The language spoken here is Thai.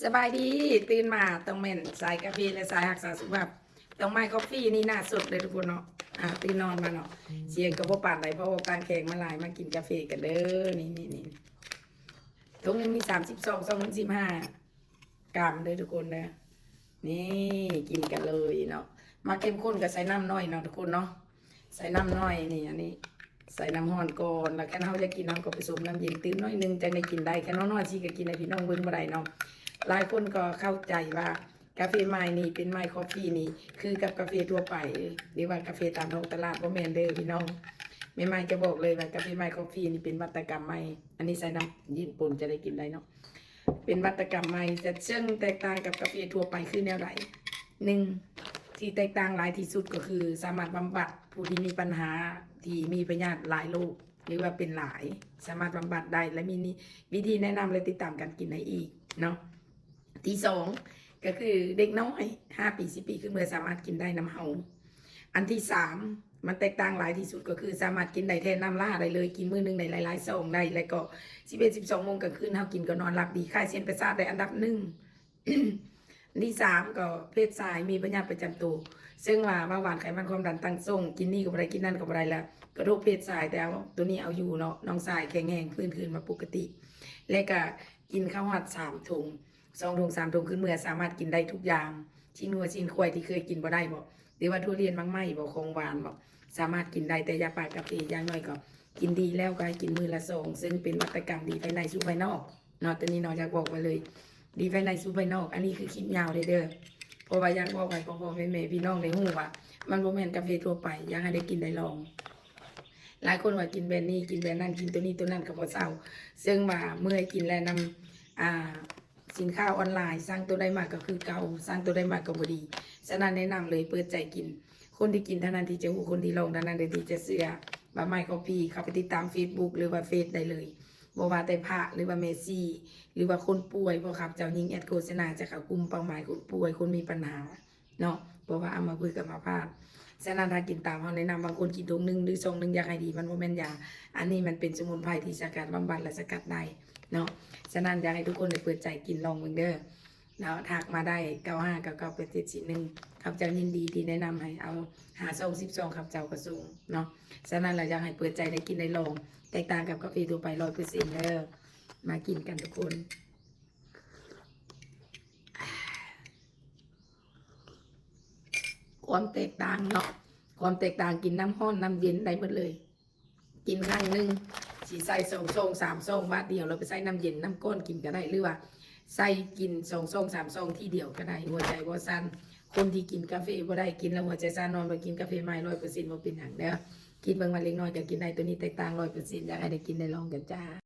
สบายดีตื่นมาต้องเม่นสายกาแฟและสายรักษาสุขภาพต้องไม่กาแฟนี่น่าสุดเลยทุกคนเนาะตื่นนอนมาเนาะเสียงกับพวกป่านไหนเพราะว่าการแข่งมาลายมากินกาแฟกันเด้อนี่ถุงนึงมี32-15 กรัมเลยทุกคนนะนี่กินกันเลยเนาะมาเข้มข้นกับใส่น้ำน้อยเนาะทุกคนเนาะใส่น้ำน้อยนี่อันนี้ใส่น้ำห้อนก่อนแล้วแค่เขาจะกินน้ำก็ผสมน้ำเย็นตื่นน้อยนึงจะได้กินได้แค่น้อยๆสิก็กินในพี่น้องเบิ้งบ่ได้เนาะหลายคนก็เข้าใจว่ากาแฟไม้นี่เป็นไม้คอฟฟี่นี่คือกับกาแฟทั่วไปหรือว่ากาแฟตามท้องตลาดบ่แม่นเด้อพี่น้องไม่ไม่จะบอกเลยว่ากาแฟไม้คอฟฟี่นี่เป็นวัตกรรมใหม่อันนี้ใส่น้ำญี่ปุ่นจะได้กินได้เนาะเป็นวัตกรรมใหม่แต่ซึ่งแตกต่างกับกาแฟทั่วไปคือแนวไหนหนึ่งที่แตกต่างหลายที่สุดก็คือสามารถบำบัดผู้ที่มีปัญหาที่มีพยาธิหลายโรคหรือว่าเป็นหลายสามารถบำบัดได้และมีวิธีแนะนำและติดตามการกินได้อีกเนาะที่สองก็คือเด็กน้อย5 ปี10 ปีขึ้นเมื่อสามารถกินได้น้ำเฮาอันที่สามมันแตกต่างหลายที่สุดก็คือสามารถกินได้แทนน้ำล่าได้เลยกินมื้อนึงได้หลายๆซองได้แล้วก็11-12 โมงกลางคืนเฮากินก็นอนหลับดีคลายเส้นประสาทได้อันดับหนึ่ง อันที่สามก็เพศชายมีพยาธิประจำตัวซึ่งว่าเบาหวานไขมันความดันตั้งส่งกินนี่ก็บ่ได้กินนั่นก็บ่ได้แล้วกระโรคเพศชายแต่ตัวนี้เอาอยู่เนาะน้องชายแข็งแรงฟื้นคืนมาปกติและก็กินข้าวหัด3 ถุง2 ถุง3 ถุงขึ้นเมื่อสามารถกินได้ทุกอย่างชิ้นวัวชิ้นควายที่เคยกินบ่ได้บ่หรือว่าทุเรียนบางไม้บ่ของหวานบ่สามารถกินได้แต่ยาปากกาแฟอย่างน้อยก็กินดีแล้วก็ให้กินมื้อละ2ซึ่งเป็นวัตกรรมดีภายในสู่ภายนอกเนาะตัวนี้น้องอยากบอกไว้เลยดีภายในสู่ภายนอกอันนี้คือคลิปยาวเด้อเพราะว่าอยากบอกไว้พ่อแม่พี่น้องได้ฮู้ว่ามันบ่แม่นกาแฟทั่วไปอยากให้ได้กินได้ลองหลายคนว่ากินแบรนด์นี้กินแบรนด์นั้นกินตัวนี้ตัวนั้นก็บ่เศร้าซึ่งว่าเมื่อกินแล้วนำสินค้าออนไลน์สร้างตัวได้มากก็คือเก่าสร้างตัวได้มากก็บ่ดีฉะนั้นแนะนำเลยเปิดใจกินคนที่กินเท่านั้นที่จะฮู้คนที่ลองเท่านั้นที่จะเชื่อว่าไมค์คอฟฟี่เข้าไปติดตาม Facebook หรือว่าเฟซได้เลยบ่ว่าแต่พระหรือว่าเมสซี่หรือว่าคนป่วยเพราะครับเจ้ายิงแอดโฆษณาจะเข้ากลุ่มเป้าหมายคนป่วยคนมีปัญหาเนาะเพราะว่าเอามาคุยกับมาพาดฉะนั้นถ้ากินตามเขาแนะนำบางคนกินถุง1หรือ2 นึงอยากให้ดีมันบ่แม่นยาอันนี้มันเป็นสมุนไพรที่สกัดบำบัดและสกัดได้เนาะฉะนั้นอยากให้ทุกคนได้เปิดใจกินลองเบิ่งเด้อแล้วทักมาได้95998741ครับเจ้ายินดีที่แนะนำให้เอา5 ซอง 12ครับเจ้ากระสูงเนาะฉะนั้นเราอยากให้เปิดใจได้กินได้ลองแตกต่างกับกาแฟทั่วไป100%เด้อมากินกันทุกคนความแตกต่างเนาะความแตกต่างกินน้ำร้อนน้ำเย็นได้หมดเลยกินครั้งหนึ่งสีใส่2 ซอง 3 ซองบาทเดียวเราไปใส่น้ำเย็นน้ำก้นกินก็ได้หรือว่าใส่กิน2 ซอง 3 ซองที่เดียวก็ได้หัวใจบ่สั่นคนที่กินกาแฟบ่ได้กินแล้วหัวใจสั่นนอนไปกินกาแฟใหม่100%บ่เป็นหยังเด้อกินบางวันเล็กน้อยก็กินได้ตัวนี้แตกต่าง100%อยากให้ได้กินได้ลองกันจ้า